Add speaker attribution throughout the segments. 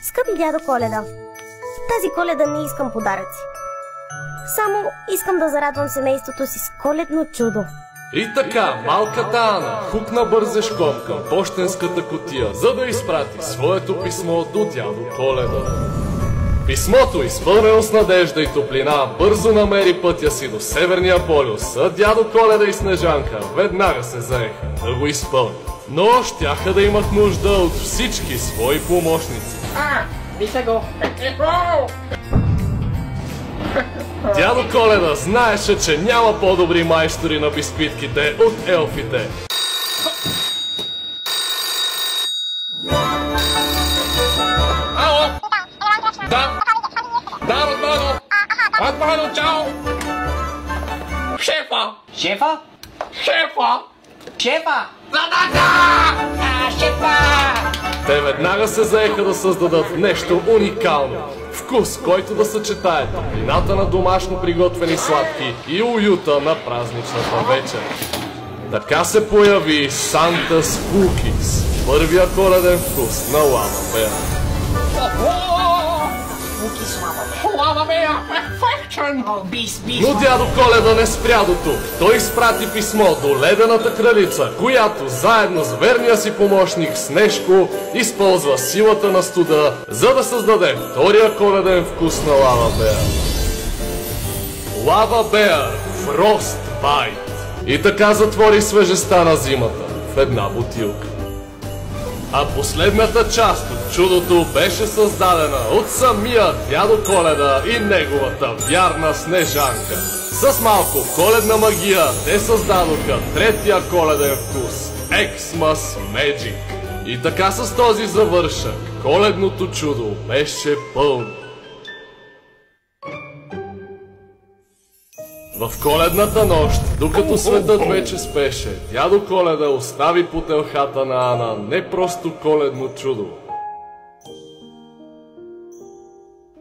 Speaker 1: Скъпи дядо Коледа, тази Коледа не искам подаръци. Само искам да зарадвам семейството си с коледно чудо.
Speaker 2: И така, малката Ана хукна бързешком към пощенската кутия, за да изпрати своето писмо до дядо Коледа. Писмото, изпълнено с надежда и топлина, бързо намери пътя си до Северния полюс, а дядо Коледа и Снежанка веднага се заеха да го изпълнят. Но щяха да имат нужда от всички свои помощници.
Speaker 3: Вижте го!
Speaker 2: Дядо Коледа знаеше, че няма по-добри майстори на бисквитките от елфите.
Speaker 3: Ало! Да, Родмано! Родмано, чао! Шефа!
Speaker 4: Шефа?
Speaker 3: Шефа!
Speaker 4: Шефа!
Speaker 3: Шефа!
Speaker 2: Те веднага се заеха да създадат нещо уникално. Вкус, който да съчетае топлината на домашно приготвени сладки и уюта на празничната вечер. Така се появи Santa's Cookies, първия коледен вкус на Лава Беар.
Speaker 3: Лава Беар, перфекшен!
Speaker 2: Но дядо Коледа не спря до тук. Той изпрати писмо до ледената кралица, която заедно с верния си помощник Снежко използва силата на студа, за да създаде втория коледен вкус на Лава Беар. Лава Беар Frostbite. И така затвори свежестта на зимата в една бутилка. А последната част от чудото беше създадена от самия дядо Коледа и неговата вярна Снежанка. С малко коледна магия те създадоха третия коледен вкус – Xmas Magic. И така с този завършък коледното чудо беше пълно. В коледната нощ, докато светът вече спеше, дядо Коледа остави по телхата на Ана не просто коледно чудо,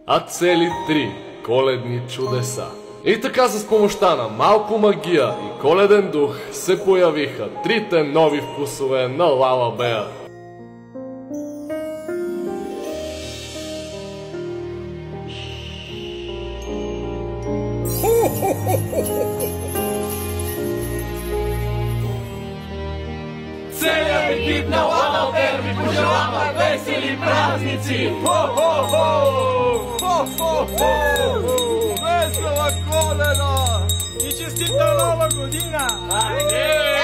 Speaker 2: а цели 3 коледни чудеса. И така с помощта на малко магия и коледен дух се появиха трите нови вкусове на Лава Беар.
Speaker 3: Целият екип на Лава Беар ви пожелава весели празници!
Speaker 5: Весела Коледа! И честита нова година!
Speaker 3: Айде!